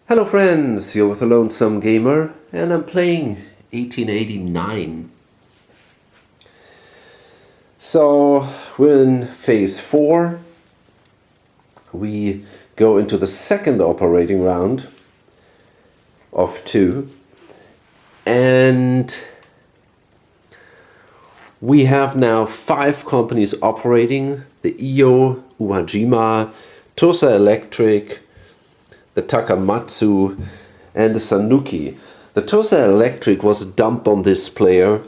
Hello friends, you're with the Lonesome Gamer and I'm playing 1889. So we're in phase 4. We go into the second operating round of 2 and we have now 5 companies operating: the Iyo, Uwajima, Tosa Electric, the Takamatsu and the Sanuki. The Tosa Electric was dumped on this player,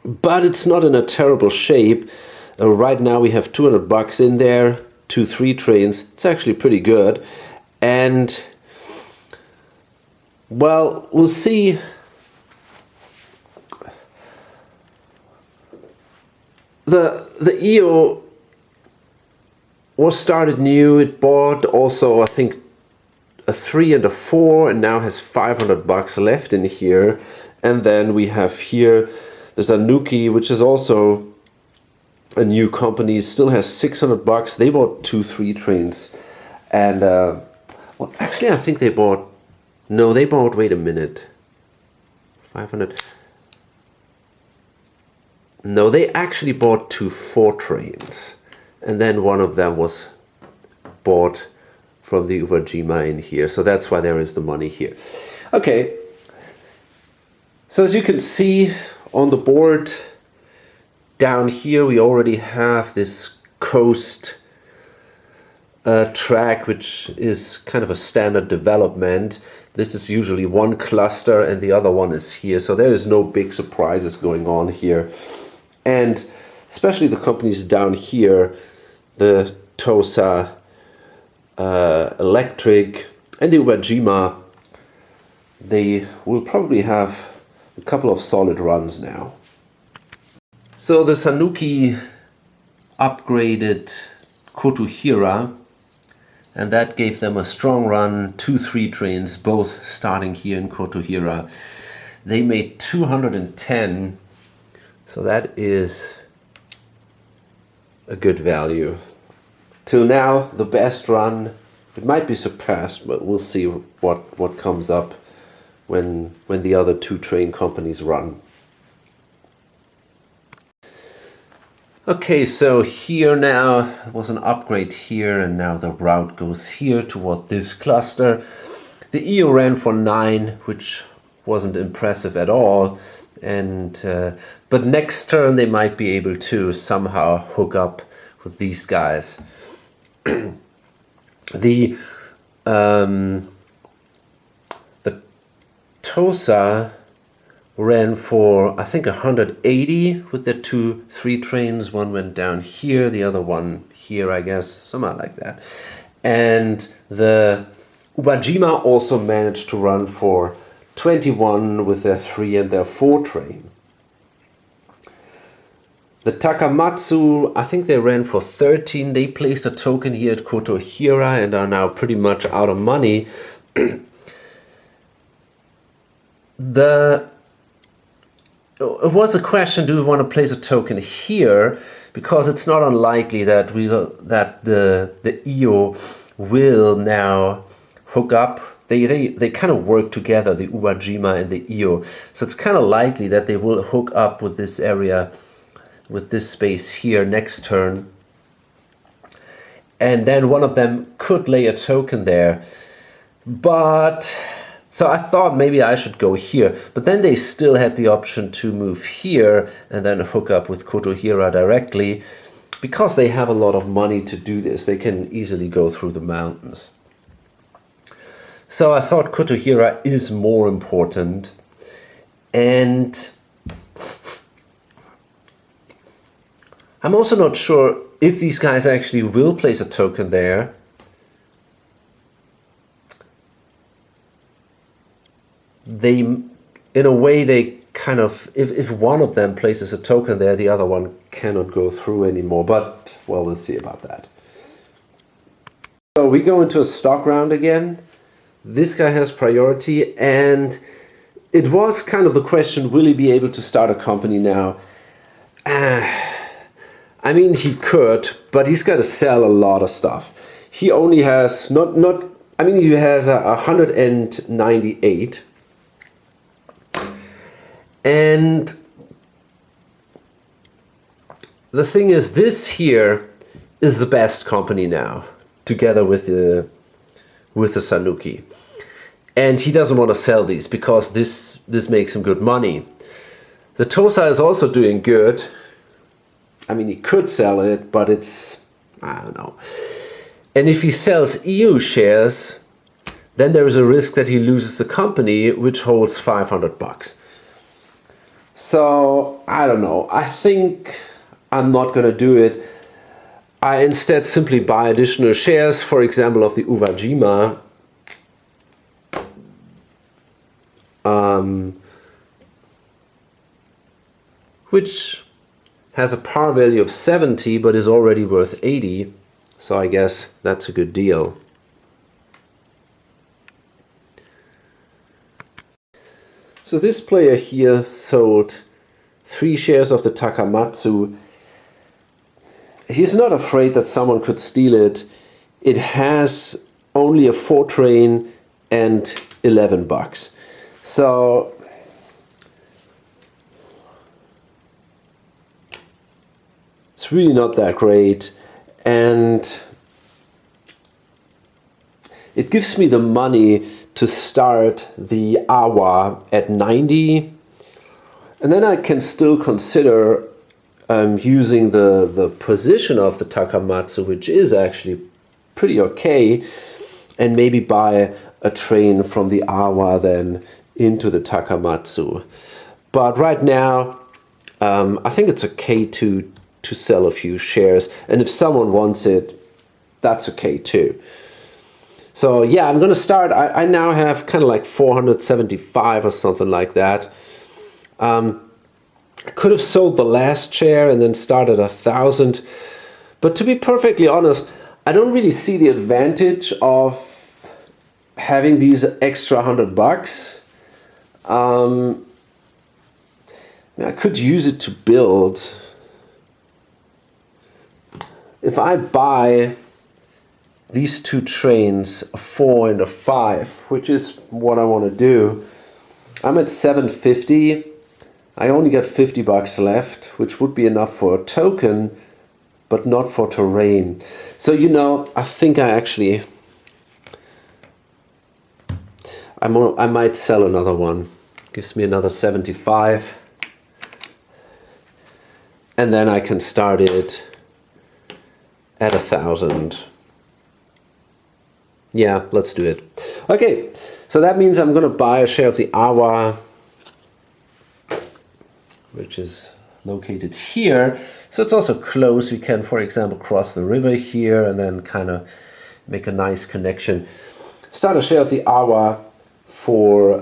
but it's not in a terrible shape. Right now we have 200 bucks in there, 2-3 trains. It's actually pretty good. And well, we'll see. The Iyo was started new. It bought also, I think, a 3 and a 4 and now has 500 bucks left in here. And then we have here the Sanuki, which is also a new company, still has 600 bucks. They bought 2-3 trains. And well, actually I think they bought, no, they bought, wait a minute, 500. No, they actually bought 2-4 trains. And then one of them was bought from the Uwajima in here. So that's why there is the money here. Okay. So as you can see on the board down here, we already have this coast track, which is kind of a standard development. This is usually one cluster and the other one is here. So there is no big surprises going on here. And especially the companies down here, the Tosa Electric and the Uwajima, they will probably have a couple of solid runs now. So the Sanuki upgraded Kotohira, and that gave them a strong run, 2-3 trains, both starting here in Kotohira. They made 210. So that is a good value. Till now, the best run. It might be surpassed, but we'll see what comes up when the other 2 train companies run. Okay, so here now was an upgrade here, and now the route goes here toward this cluster. The Iyo ran for 9, which wasn't impressive at all. And but next turn they might be able to somehow hook up with these guys. The Tosa ran for, I think, 180 with the 2-3 trains. One went down here, the other one here, I guess, something like that. And the Uwajima also managed to run for 21 with their 3 and their 4 train. The Takamatsu, I think they ran for 13. They placed a token here at Kotohira and are now pretty much out of money. It was a question, do we want to place a token here? Because it's not unlikely that the Iyo will now hook up. They kind of work together, the Uwajima and the Iyo. So it's kind of likely that they will hook up with this area, with this space here next turn. And then one of them could lay a token there. But, so I thought maybe I should go here. But then they still had the option to move here and then hook up with Kotohira directly. Because they have a lot of money to do this, they can easily go through the mountains. So I thought Kotohira is more important, and I'm also not sure if these guys actually will place a token there. They, in a way, they kind of, if one of them places a token there, the other one cannot go through anymore, but well, we'll see about that. So we go into a stock round again. This guy has priority, and it was kind of the question, will he be able to start a company now? I mean, he could, but he's got to sell a lot of stuff. He only has, not I mean, he has 198. And the thing is, this here is the best company now, together with the Sanuki. And he doesn't want to sell these because this makes him good money. The Tosa is also doing good. I mean, he could sell it, but it's, I don't know. And if he sells EU shares, then there is a risk that he loses the company, which holds 500 bucks. So, I don't know. I think I'm not going to do it. I instead simply buy additional shares, for example, of the Uwajima. Which has a par value of 70 but is already worth 80. So I guess that's a good deal. So this player here sold 3 shares of the Takamatsu. He's not afraid that someone could steal it. It has only a 4 train and 11 bucks. So it's really not that great, and it gives me the money to start the Awa at 90, and then I can still consider using the position of the Takamatsu, which is actually pretty okay, and maybe buy a train from the Awa then into the Takamatsu. But right now, I think it's okay to sell a few shares, and if someone wants it, that's okay too. So yeah, I'm gonna start. I now have kind of like 475 or something like that. I could have sold the last share and then started 1,000, but to be perfectly honest, I don't really see the advantage of having these extra 100 bucks. I could use it to build. If I buy these 2 trains, a 4 and a 5, which is what I want to do, I'm at 750. I only got 50 bucks left, which would be enough for a token, but not for terrain. So, you know, I think I might sell another one. Gives me another 75. And then I can start it at 1,000. Yeah, let's do it. Okay, so that means I'm gonna buy a share of the Awa, which is located here. So it's also close. We can, for example, cross the river here and then kind of make a nice connection. Start a share of the Awa for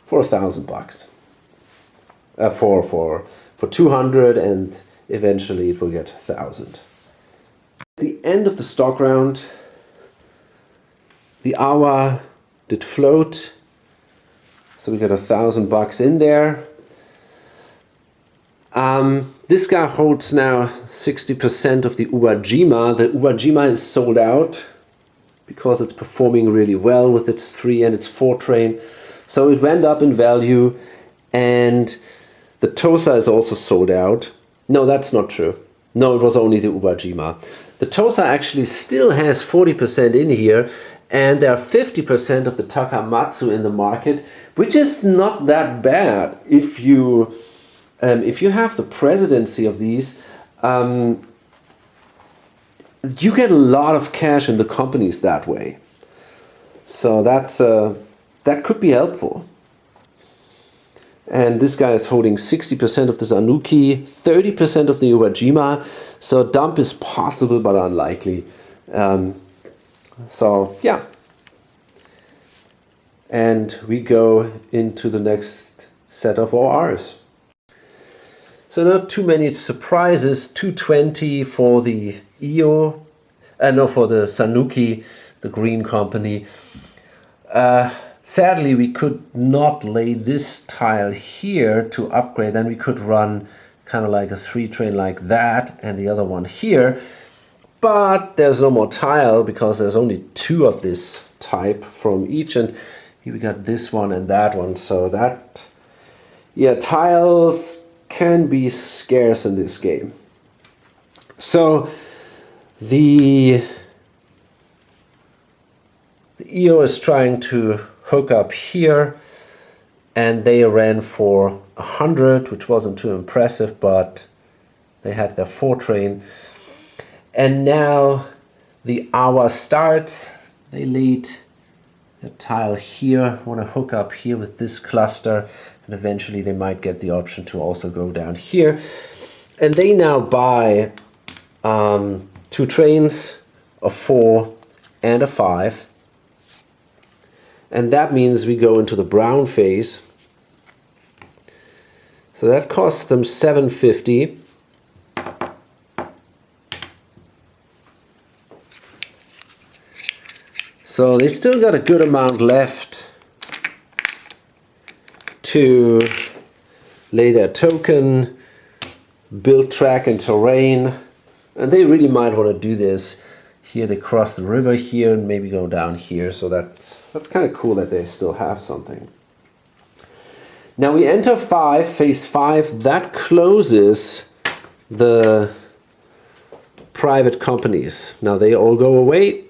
1,000 bucks. For 200, and eventually it will get 1,000. At the end of the stock round, the Awa did float, so we got 1,000 bucks in there. This guy holds now 60% of the Uwajima. The Uwajima is sold out because it's performing really well with its 3 and its 4 train. So it went up in value, and the Tosa is also sold out. No, that's not true. No, it was only the Uwajima. The Tosa actually still has 40% in here, and there are 50% of the Takamatsu in the market, which is not that bad if you have the presidency of these. You get a lot of cash in the companies that way. So that could be helpful. And this guy is holding 60% of the Sanuki, 30% of the Uwajima. So dump is possible but unlikely. So yeah. And we go into the next set of ORs. So not too many surprises. 220 for the IO, for the Sanuki, the green company. Sadly, we could not lay this tile here to upgrade. Then we could run kind of like a 3 train like that and the other one here. but there's no more tile because there's only 2 of this type from each, and here we got this one and that one, so that, yeah, tiles can be scarce in this game. So the EO is trying to hook up here, and they ran for 100, which wasn't too impressive, but they had their 4 train. And now the hour starts. They laid the tile here, want to hook up here with this cluster, and eventually they might get the option to also go down here. And they now buy 2 trains, a 4 and a 5. And that means we go into the brown phase. So that costs them 750. So they still got a good amount left to lay their token, build track and terrain, and they really might want to do this. Here they cross the river here and maybe go down here, so that's kind of cool that they still have something. Now we enter phase 5, that closes the private companies. Now they all go away.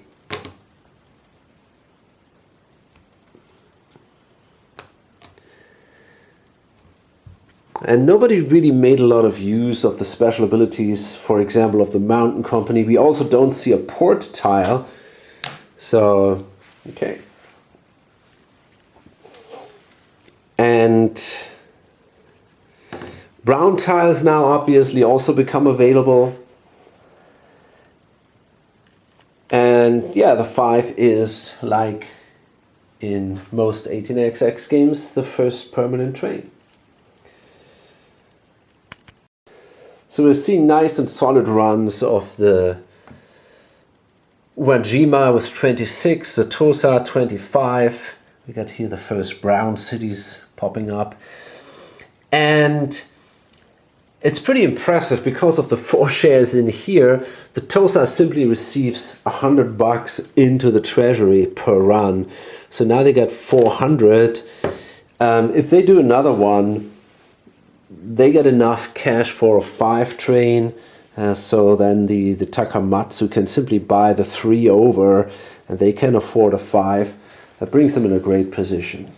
And nobody really made a lot of use of the special abilities, for example, of the mountain company. We also don't see a port tile. So, okay. And brown tiles now obviously also become available. And yeah, the 5 is, like in most 18xx games, the first permanent train. So we've seen nice and solid runs of the Wajima with 26, the Tosa 25. We got here the first brown cities popping up. And it's pretty impressive because of the 4 shares in here. The Tosa simply receives $100 into the treasury per run. So now they got 400. If they do another one, they get enough cash for a 5 train, so then the Takamatsu can simply buy the 3 over, and they can afford a 5. That brings them in a great position.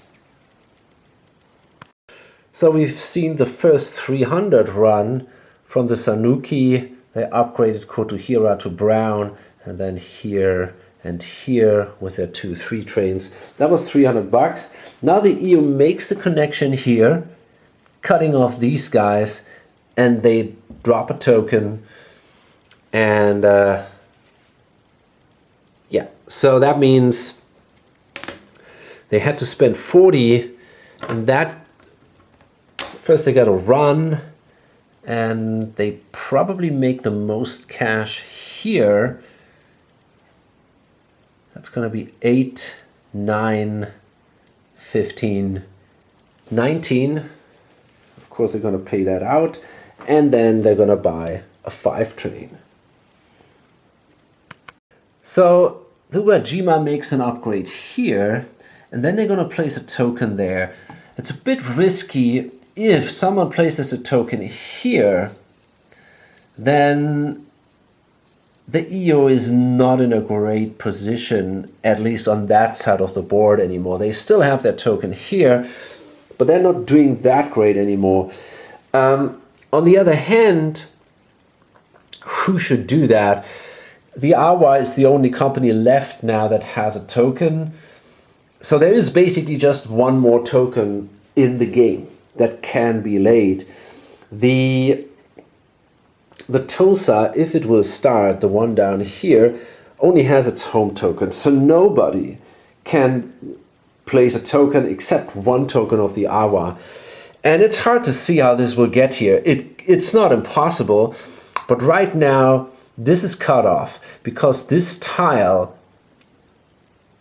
So we've seen the first 300 run from the Sanuki. They upgraded Kotohira to brown, and then here and here with their 2-3 trains. That was $300. Now the EU makes the connection here, cutting off these guys, and they drop a token, and yeah, so that means they had to spend 40, and that first they got to run, and they probably make the most cash here. That's going to be 8, 9, 15, 19. Of course they're going to pay that out, and then they're going to buy a 5 train. So the Wajima makes an upgrade here, and then they're going to place a token there. It's a bit risky. If someone places a token here, then the EO is not in a great position, at least on that side of the board anymore. They still have their token here, but they're not doing that great anymore. On the other hand, who should do that? The Awa is the only company left now that has a token. So there is basically just one more token in the game that can be laid. The Tosa, if it will start, the one down here, only has its home token. So nobody can place a token except one token of the Awa. And it's hard to see how this will get here. It's not impossible, but right now this is cut off because this tile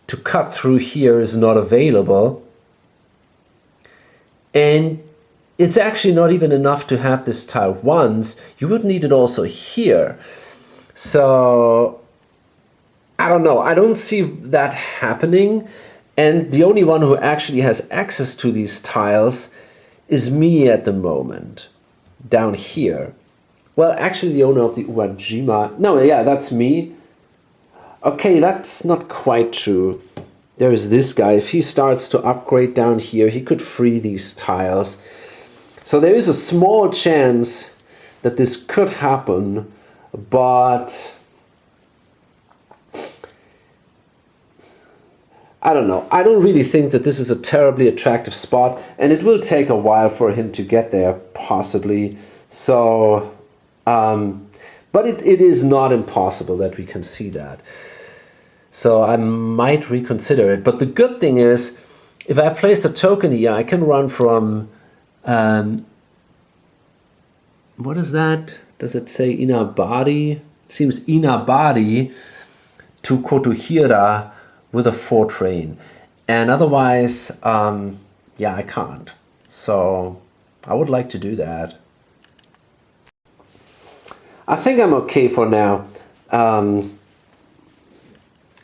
to cut through here is not available. And it's actually not even enough to have this tile once. You would need it also here. So I don't know. I don't see that happening. And the only one who actually has access to these tiles is me at the moment, down here. Well, actually the owner of the Uwajima. No, yeah, that's me. Okay, that's not quite true. There's this guy. If he starts to upgrade down here, he could free these tiles. So there is a small chance that this could happen, but I don't know. I don't really think that this is a terribly attractive spot, and it will take a while for him to get there, possibly. So, but it is not impossible that we can see that. So I might reconsider it. But the good thing is, if I place a token here, I can run from, what is that? Does it say Inabari? It seems Inabari to Kotohira with a 4 train. And otherwise, yeah, I can't. So I would like to do that. I think I'm okay for now.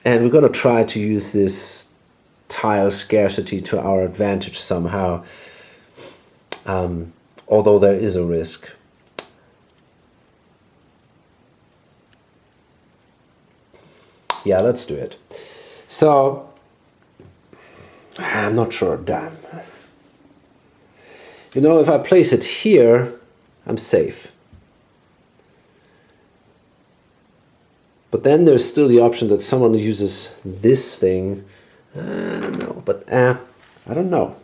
And we're going to try to use this tile scarcity to our advantage somehow. Although there is a risk. Yeah, let's do it. So, I'm not sure, damn. You know, if I place it here, I'm safe. But then there's still the option that someone uses this thing. I don't know, but I don't know.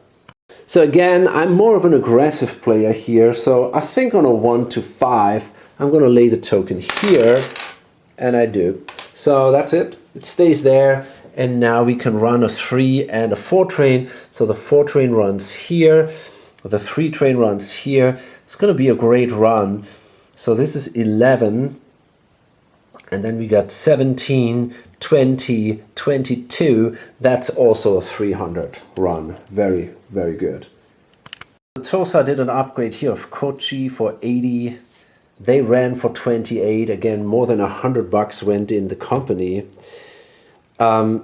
So again, I'm more of an aggressive player here. So I think on a 1 to 5, I'm going to lay the token here. And I do. So that's it. It stays there. And now we can run a 3 and a 4 train. So the 4 train runs here. The 3 train runs here. It's going to be a great run. So this is 11. And then we got 17, 20, 22. That's also a 300 run. Very, very good. Tosa did an upgrade here of Kochi for 80. They ran for 28. Again, more than $100 went in the company. I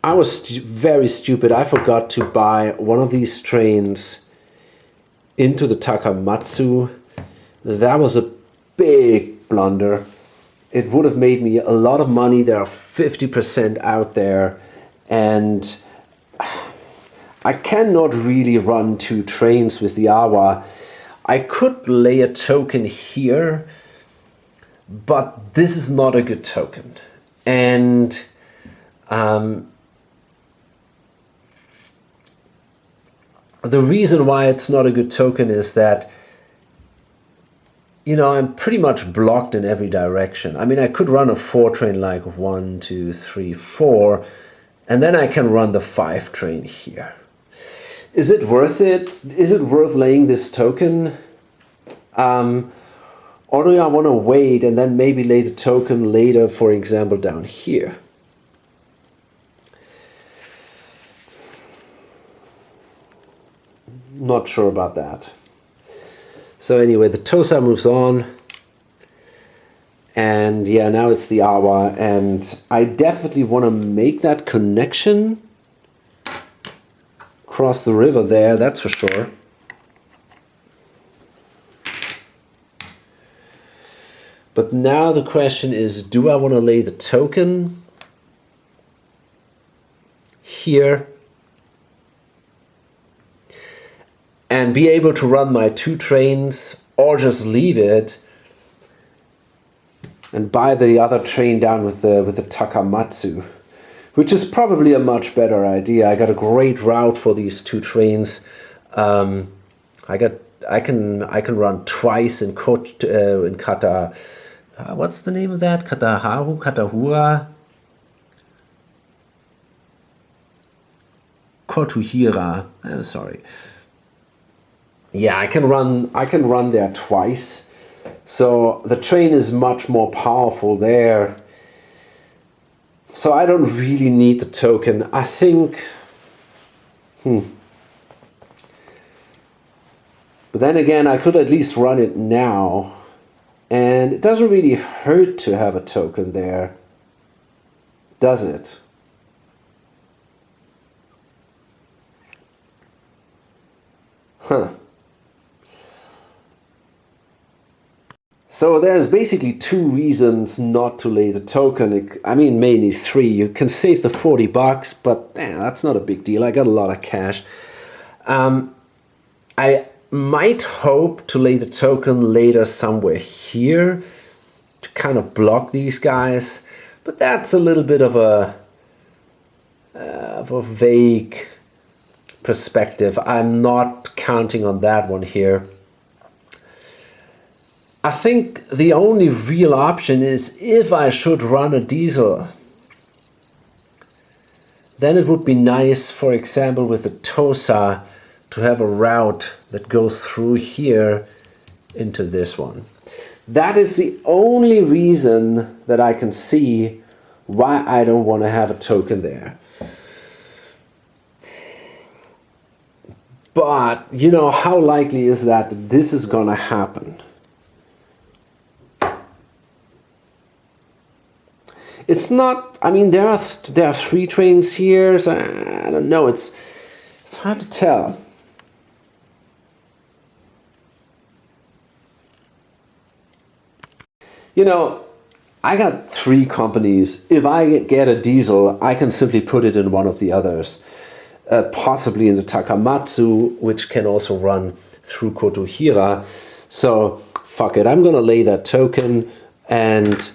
was very stupid. I forgot to buy one of these trains into the Takamatsu. That was a big blunder. It would have made me a lot of money. There are 50% out there. And I cannot really run 2 trains with the Awa. I could lay a token here, but this is not a good token. And the reason why it's not a good token is that, you know, I'm pretty much blocked in every direction. I mean, I could run a 4 train like 1, 2, 3, 4, and then I can run the 5 train here. Is it worth it? Is it worth laying this token? Or do I want to wait and then maybe lay the token later, for example, down here? Not sure about that. So anyway, the Tosa moves on. And yeah, now it's the Awa. And I definitely want to make that connection. Cross the river there, that's for sure. But now the question is, do I want to lay the token here and be able to run my 2 trains, or just leave it and buy the other train down with the Takamatsu, which is probably a much better idea. I got a great route for these 2 trains. I can run twice in Kata. What's the name of that? Katahura? Kotohira. I'm sorry. Yeah, I can run there twice. So the train is much more powerful there. So I don't really need the token. I think... But then again, I could at least run it now. And it doesn't really hurt to have a token there, does it? Huh. So there's basically two reasons not to lay the token. I mean, mainly three. You can save the 40 bucks, but that's not a big deal. I got a lot of cash. I might hope to lay the token later somewhere here to kind of block these guys, but that's a little bit of a vague perspective. I'm not counting on that one here. I think the only real option is if I should run a diesel, then it would be nice, for example, with the TOSA to have a route that goes through here into this one. That is the only reason that I can see why I don't want to have a token there. But, you know, how likely is that this is going to happen? It's not, I mean, there are 3 trains here, so I don't know, it's hard to tell. You know, I got 3 companies. If I get a diesel, I can simply put it in one of the others. Possibly in the Takamatsu, which can also run through Kotohira. So, fuck it, I'm gonna lay that token, and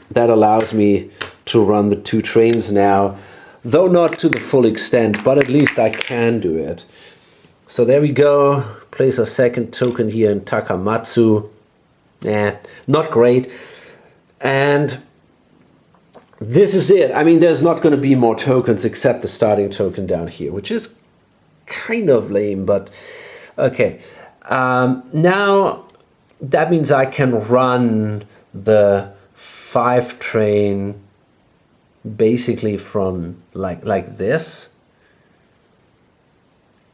that allows me to run the 2 trains now, though not to the full extent, but at least I can do it. So there we go, place a second token here in Takamatsu. Not great. And this is it. I mean, there's not going to be more tokens except the starting token down here, which is kind of lame, but okay. Now that means I can run the 5 train basically from like this,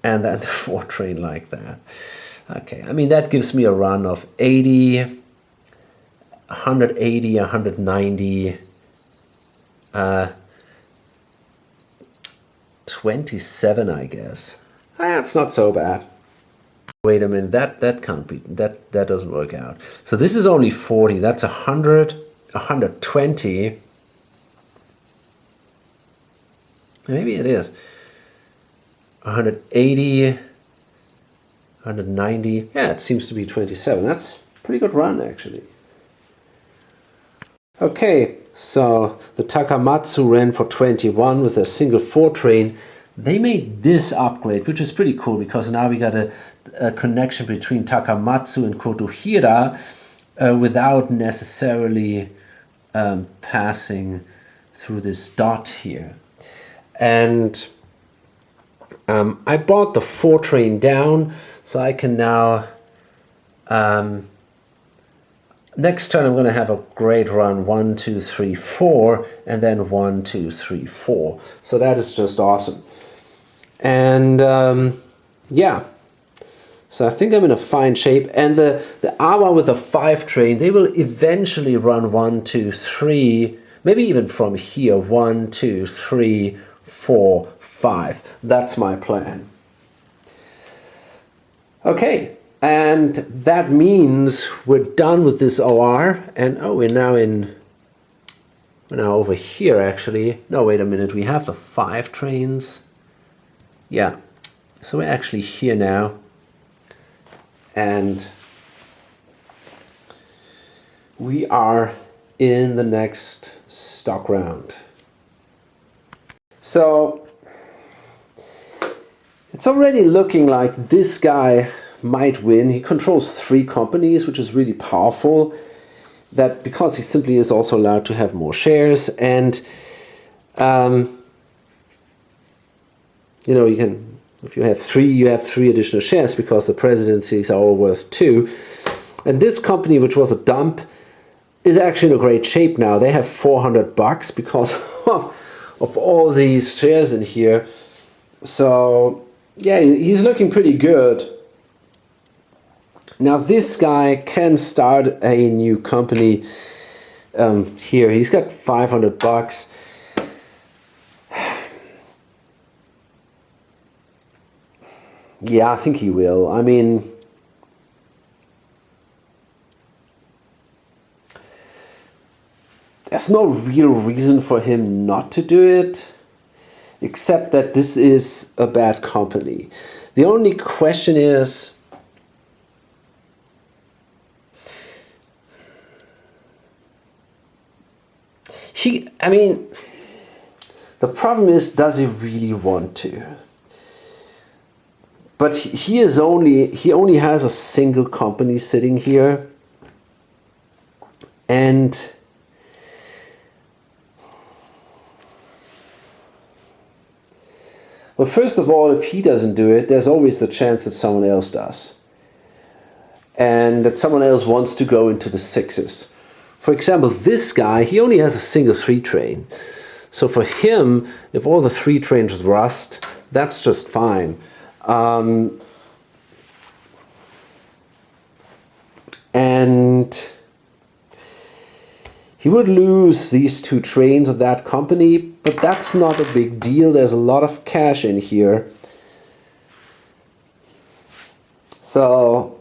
and then the 4 train like that. Okay, I mean, that gives me a run of 80, 180, 190, 27, I guess. That's not so bad. Wait a minute, that can't be, that doesn't work out. So this is only 40, that's 100, 120. Maybe it is. 180, 190. Yeah, it seems to be 27. That's a pretty good run, actually. Okay, so the Takamatsu ran for 21 with a single 4 train. They made this upgrade, which is pretty cool, because now we got a connection between Takamatsu and Kotohira without necessarily passing through this dot here. And I bought the 4 train down, so I can now, next turn I'm going to have a great run, 1, 2, 3, 4, and then 1, 2, 3, 4. So that is just awesome. And yeah, so I think I'm in a fine shape. And the AWA with the 5 train, they will eventually run 1, 2, 3, maybe even from here, 1, 2, 3, 4, 5. That's my plan. Okay, and that means we're done with this OR, and we're now over here actually. No, wait a minute, we have the 5 trains. Yeah, so we're actually here now, and we are in the next stock round. So it's already looking like this guy might win. He controls 3 companies, which is really powerful. That because he simply is also allowed to have more shares, and you know, you can, if you have 3, you have 3 additional shares because the presidencies are all worth 2. And this company, which was a dump, is actually in a great shape now. They have 400 bucks because of all these shares in here. So yeah, he's looking pretty good. Now this guy can start a new company here. He's got 500 bucks. Yeah, I think he will. I mean, there's no real reason for him not to do it, except that this is a bad company. The only question is, I mean, the problem is, does he really want to? But he only has a single company sitting here, and well, first of all, if he doesn't do it, there's always the chance that someone else does, and that someone else wants to go into the sixes. For example, this guy, he only has a single 3-train. So for him, if all the 3 trains rust, that's just fine. And he would lose these 2 trains of that company, but that's not a big deal. There's a lot of cash in here. So,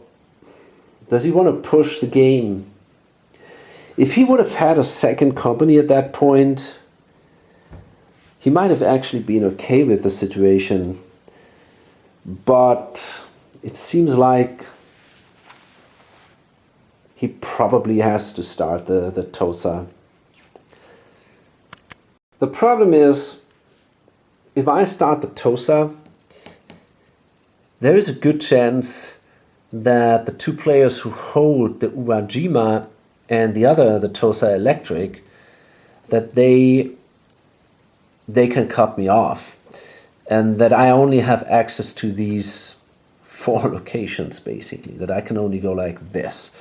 does he want to push the game? If he would have had a second company at that point, he might have actually been okay with the situation. But it seems like he probably has to start the TOSA. The problem is, if I start the TOSA, there is a good chance that the 2 players who hold the Uwajima and the other, the TOSA Electric, that they can cut me off, and that I only have access to these 4 locations, basically, that I can only go like this.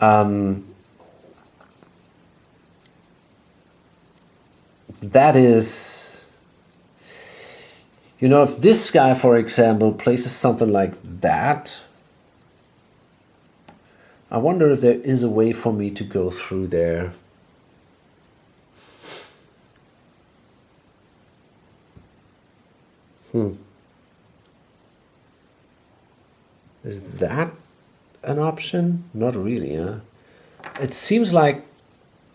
That is, you know, if this guy, for example, places something like that, I wonder if there is a way for me to go through there. Is that an option? Not really, huh? It seems like,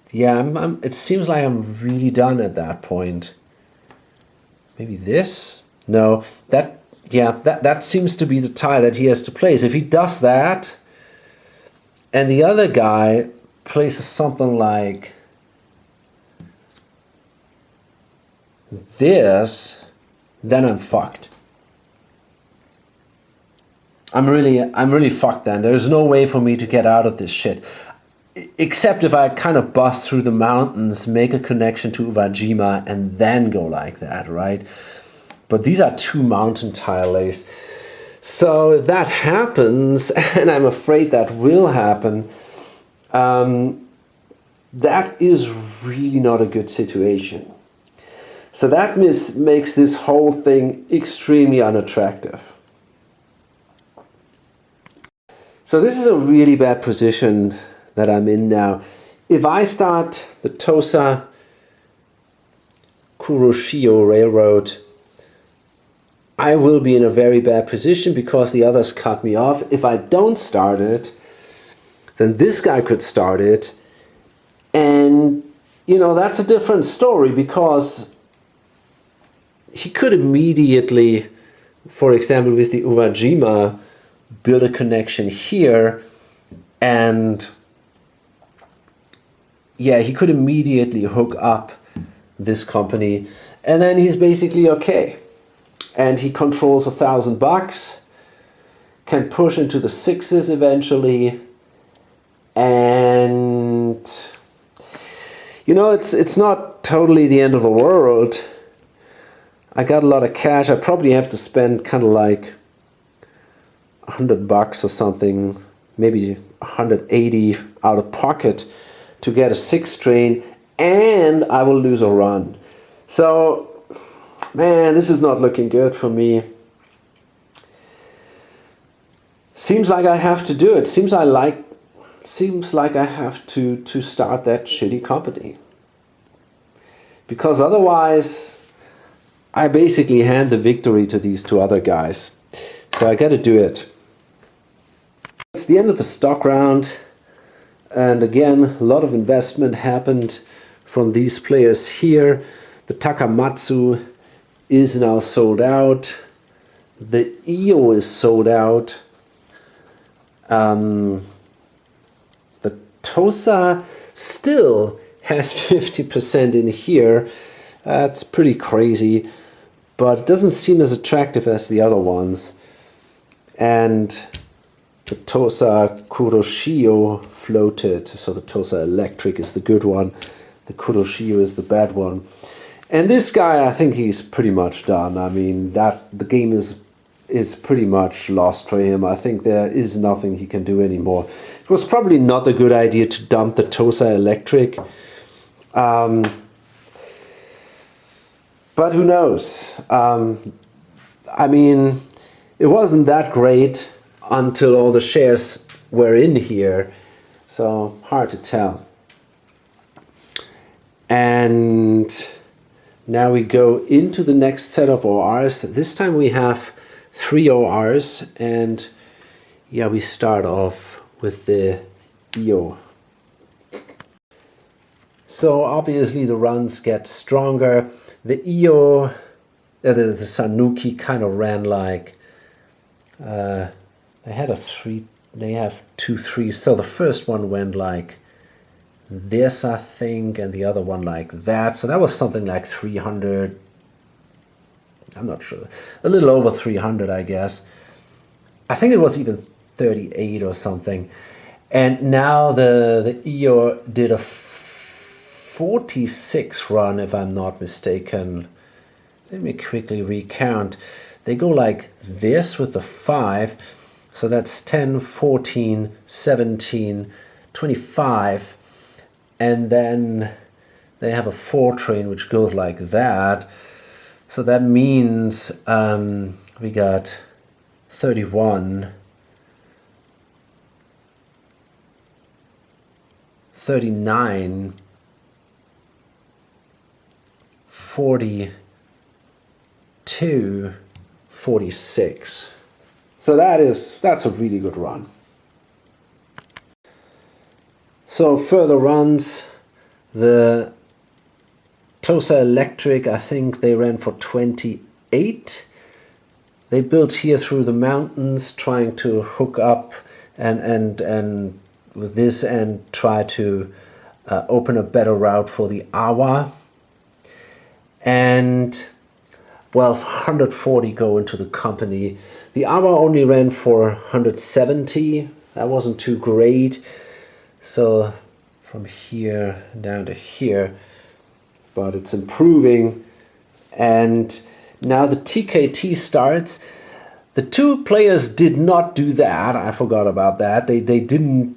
yeah, it seems like I'm really done at that point. Maybe this? No, that seems to be the tie that he has to place. If he does that, and the other guy places something like this, then I'm fucked. I'm really fucked then. There's no way for me to get out of this shit. Except if I kind of bust through the mountains, make a connection to Uwajima, and then go like that, right? But these are 2 mountain tiles. So if that happens, and I'm afraid that will happen, that is really not a good situation. So that makes this whole thing extremely unattractive. So this is a really bad position that I'm in now. If I start the Tosa Kuroshio Railroad, I will be in a very bad position because the others cut me off. If I don't start it, then this guy could start it. And, you know, that's a different story because he could immediately, for example, with the Uwajima, build a connection here, and yeah, he could immediately hook up this company, and then he's basically okay. And he controls $1,000, can push into the 6s eventually, and you know, it's not totally the end of the world. I got a lot of cash. I probably have to spend kind of like $100 or something, maybe 180 out of pocket to get a 6 train, and I will lose a run. So, man, this is not looking good for me. Seems like I have to do it. Seems like I have to start that shitty company. Because otherwise, I basically hand the victory to these two other guys. So I gotta do it. It's the end of the stock round. And again, a lot of investment happened from these players here. The Takamatsu is now sold out. The EO is sold out. The Tosa still has 50% in here. That's pretty crazy, but it doesn't seem as attractive as the other ones. And the Tosa Kuroshio floated, so the Tosa Electric is the good one. The Kuroshio is the bad one. And this guy, I think he's pretty much done. I mean, the game is pretty much lost for him. I think there is nothing he can do anymore. It was probably not a good idea to dump the Tosa Electric. But who knows? I mean, it wasn't that great until all the shares were in here. So hard to tell. And now we go into the next set of ORs. This time we have 3 ORs, and yeah, we start off with the EO. So obviously the runs get stronger. The EO, the Sanuki kind of ran like, they have 2 3s. So the first one went like this, I think, and the other one like that. So that was something like 300. I'm not sure. A little over 300, I guess. I think it was even 38 or something. And now the EO did a 46 run, if I'm not mistaken. Let me quickly recount. They go like this with the 5. So that's 10, 14, 17, 25. And then they have a 4 train which goes like that. So that means we got 31, 39, 42, 46. So that's a really good run. So further runs, the Tosa Electric, I think they ran for 28. They built here through the mountains, trying to hook up and with this and try to open a better route for the Awa. And well, 140 go into the company. The Awa only ran for 170. That wasn't too great. So from here down to here, but it's improving. And now the TKT starts. The 2 players did not do that. I forgot about that. They didn't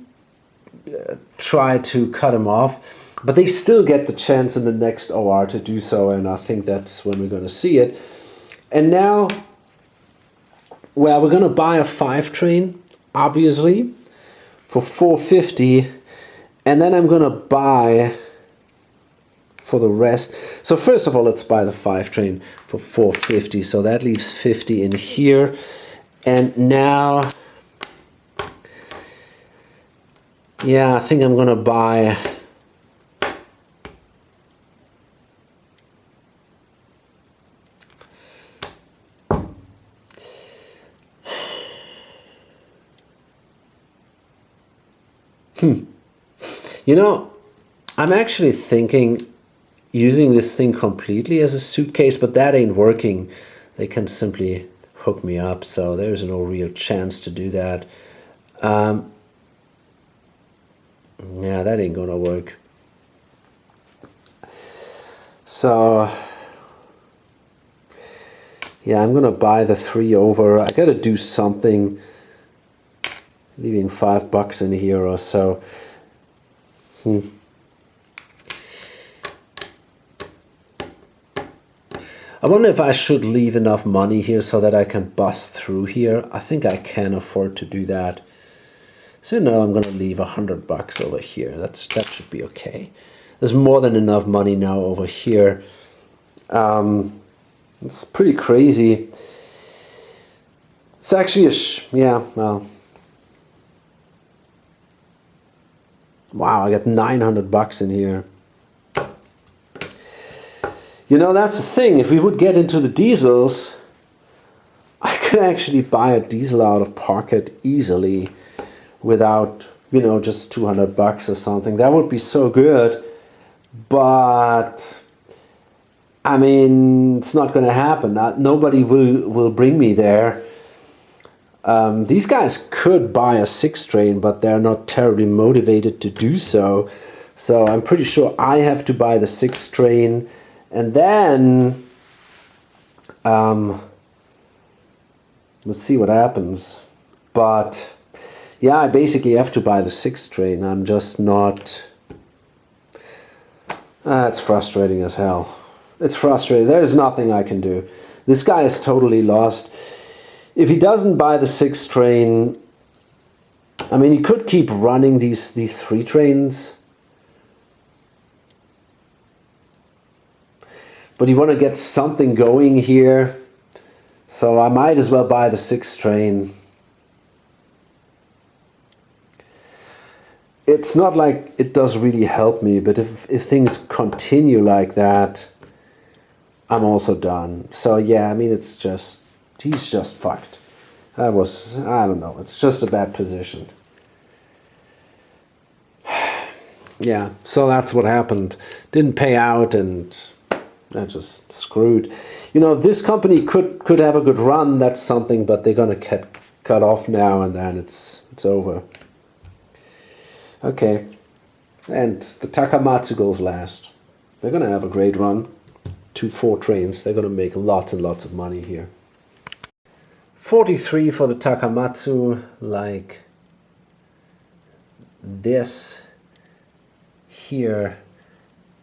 try to cut him off, but they still get the chance in the next OR to do so, and I think that's when we're going to see it. And now, well, we're going to buy a 5 train, obviously, for 450, and then I'm going to buy for the rest. So first of all, let's buy the 5 train for 450. So that leaves 50 in here. And now, yeah, I think I'm going to buy you know, I'm actually thinking using this thing completely as a suitcase, but that ain't working. They can simply hook me up, so there's no real chance to do that. Yeah, that ain't gonna work. So yeah, I'm gonna buy the 3 over. I gotta do something, leaving $5 in here or so. I wonder if I should leave enough money here so that I can bust through here. I think I can afford to do that. So now I'm gonna leave $100 over here. That should be okay. There's more than enough money now over here. It's pretty crazy. It's actually yeah, well. Wow, I got $900 in here. You know, that's the thing. If we would get into the diesels, I could actually buy a diesel out of pocket easily without, you know, just $200 or something. That would be so good. But I mean, it's not going to happen. Nobody will bring me there. These guys could buy a 6-train, but they're not terribly motivated to do so. So I'm pretty sure I have to buy the 6-train, and then let's see what happens. But yeah, I basically have to buy the 6-train. I'm just not. It's frustrating as hell. It's frustrating. There's nothing I can do. This guy is totally lost. If he doesn't buy the 6-train, I mean, he could keep running these 3 trains. But you want to get something going here. So I might as well buy the 6-train. It's not like it does really help me, but if things continue like that, I'm also done. So yeah, I mean, it's just, he's just fucked. I don't know, it's just a bad position. Yeah, so that's what happened. Didn't pay out, and I just screwed. You know, if this company could have a good run, that's something, but they're gonna cut off now, and then it's over. Okay, and the Takamatsu goes last. They're gonna have a great run. 2-4 trains. They're gonna make lots and lots of money here. 43 for the Takamatsu, like this here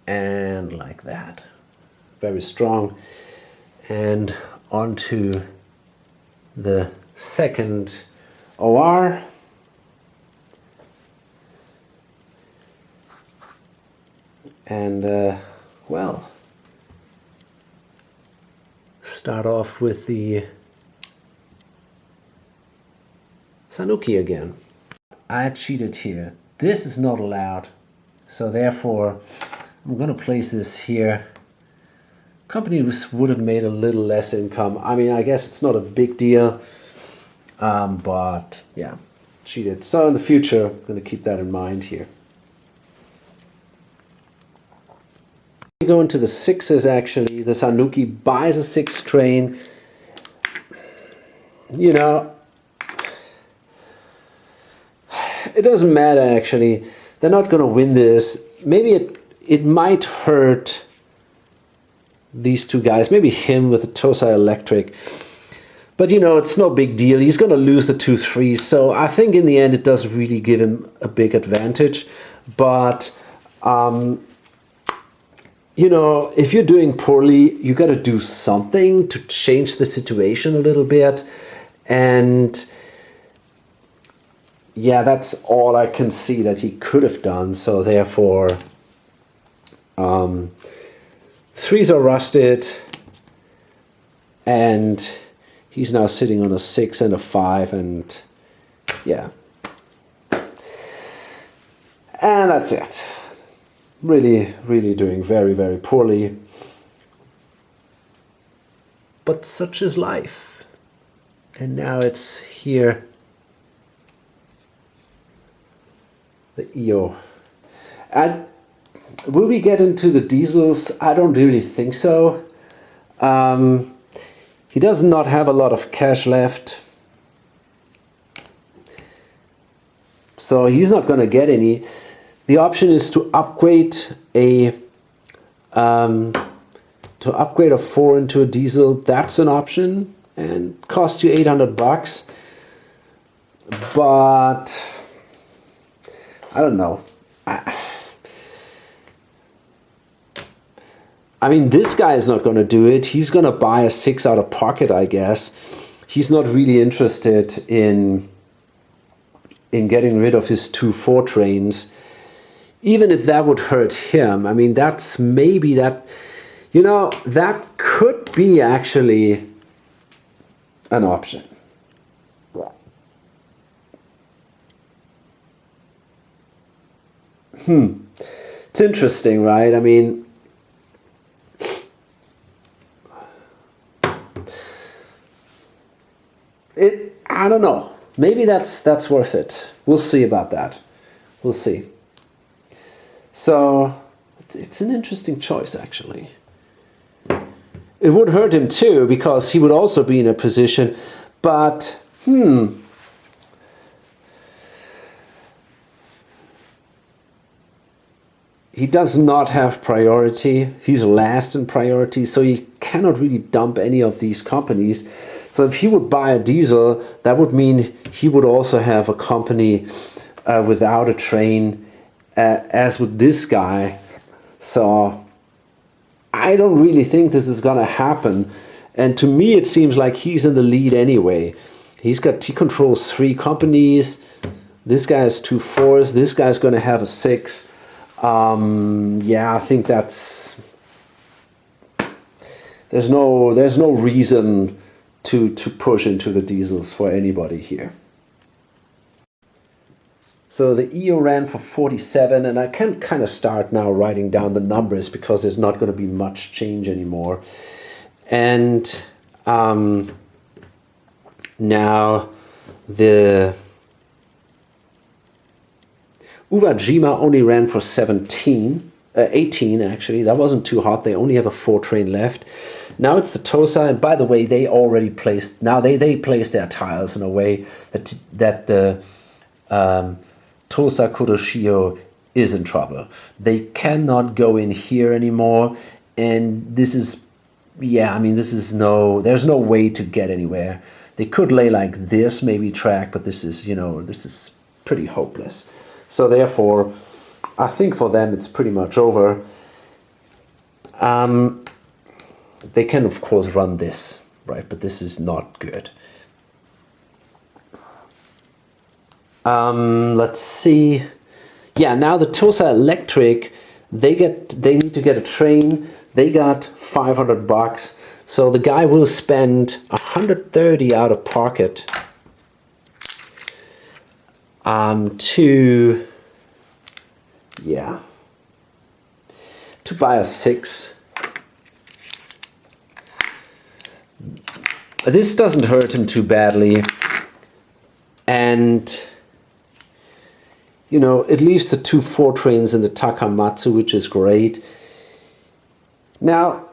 and like that. Very strong. And onto the second OR. And well, start off with the Sanuki again. I cheated here. This is not allowed. So therefore, I'm going to place this here. Company would have made a little less income. I mean, I guess it's not a big deal. But yeah, cheated. So in the future, I'm going to keep that in mind here. We go into the 6s actually. The Sanuki buys a 6-train. You know, it doesn't matter actually. They're not going to win this. Maybe it might hurt these 2 guys. Maybe him with the Tosa Electric. But you know, it's no big deal. He's going to lose the 2-3. So I think in the end it does really give him a big advantage. But you know, if you're doing poorly, you got to do something to change the situation a little bit. And yeah, that's all I can see that he could have done. So therefore, 3s are rusted, and he's now sitting on a 6 and a 5, and yeah. And that's it. Really, really doing very, very poorly. But such is life. And now it's here. The EO. And will we get into the diesels? I don't really think so. He does not have a lot of cash left. So he's not going to get any. The option is to upgrade a 4 into a diesel. That's an option and costs you $800. But I don't know. I mean, this guy is not going to do it. He's going to buy a 6 out of pocket, I guess. He's not really interested in getting rid of his 2-4 trains, even if that would hurt him. I mean, that's maybe that, that could be actually an option. It's interesting, right? I mean, I don't know. Maybe that's worth it. We'll see about that. We'll see. So it's an interesting choice, actually. It would hurt him too, because he would also be in a position, but he does not have priority. He's last in priority, so he cannot really dump any of these companies. So if he would buy a diesel, that would mean he would also have a company without a train, as with this guy. So I don't really think this is going to happen. And to me, it seems like he's in the lead anyway. He controls 3 companies. This guy has 2 4s. This guy's going to have a 6. Yeah, I think there's no reason to push into the diesels for anybody here. So the EO ran for 47, and I can kind of start now writing down the numbers because there's not going to be much change anymore. And now the Uwajima only ran for 18 actually. That wasn't too hot. They only have a 4 train left. Now it's the Tosa, and by the way, they already placed. Now they placed their tiles in a way that the Tosa Kuroshio is in trouble. They cannot go in here anymore, and this is, I mean, there's no way to get anywhere. They could lay like this, maybe track, but this is pretty hopeless. So therefore, I think for them it's pretty much over. They can of course run this, right? But this is not good. Let's see. Yeah, now the Tosa Electric, they need to get a train. They got $500, so the guy will spend 130 out of pocket to buy a 6. This doesn't hurt him too badly, and it leaves the 2 4 trains in the Takamatsu, which is great. Now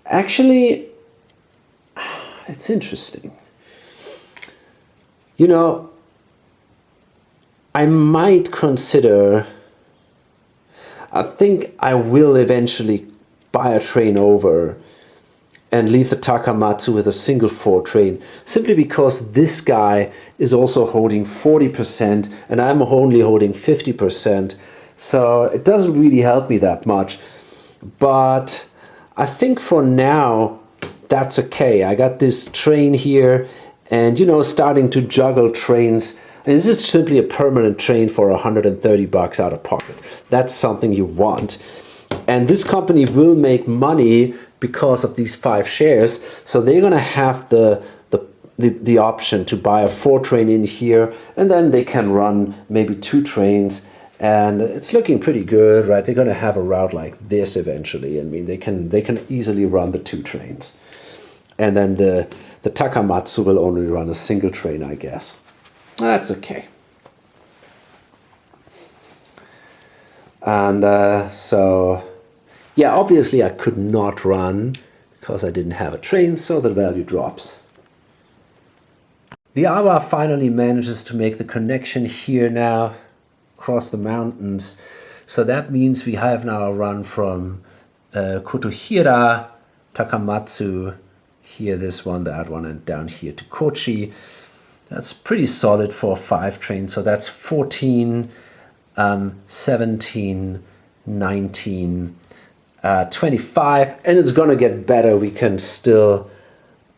actually, it's interesting. I might consider, I think I will eventually buy a train over and leave the Takamatsu with a single 4 train, simply because this guy is also holding 40% and I'm only holding 50%. So it doesn't really help me that much. But I think for now, that's okay. I got this train here and, starting to juggle trains. And this is simply a permanent train for $130 out of pocket. That's something you want. And this company will make money because of these 5 shares. So they're going to have the option to buy a 4 train in here, and then they can run maybe 2 trains. And it's looking pretty good, right? They're going to have a route like this eventually. I mean, they can easily run the 2 trains. And then the Takamatsu will only run a single train, I guess. That's okay. And obviously I could not run because I didn't have a train, so the value drops. The Awa finally manages to make the connection here now, across the mountains. So that means we have now a run from Kotohira, Takamatsu, here this one, that one, and down here to Kochi. That's pretty solid for a 5 train. So that's 14, 17, 19, 25, and it's gonna get better. We can still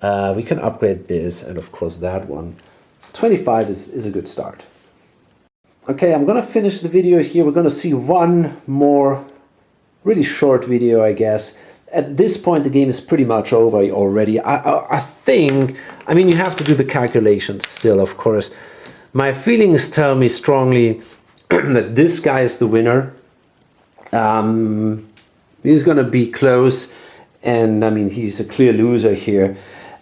we can upgrade this, and of course that one. 25 is a good start. Okay, I'm gonna finish the video here. We're gonna see one more really short video, I guess. At this point, the game is pretty much over already. I think, I mean, you have to do the calculations still, of course. My feelings tell me strongly that this guy is the winner. He's gonna be close, and I mean, he's a clear loser here.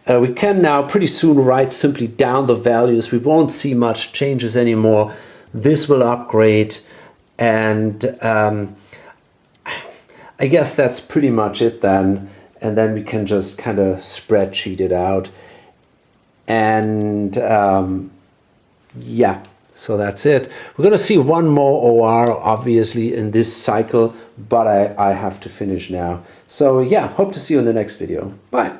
We can now pretty soon write simply down the values. We won't see much changes anymore. This will upgrade, and I guess that's pretty much it then. And then we can just kind of spreadsheet it out. And yeah, so that's it. We're going to see one more OR, obviously, in this cycle, but I have to finish now. So yeah, hope to see you in the next video. Bye.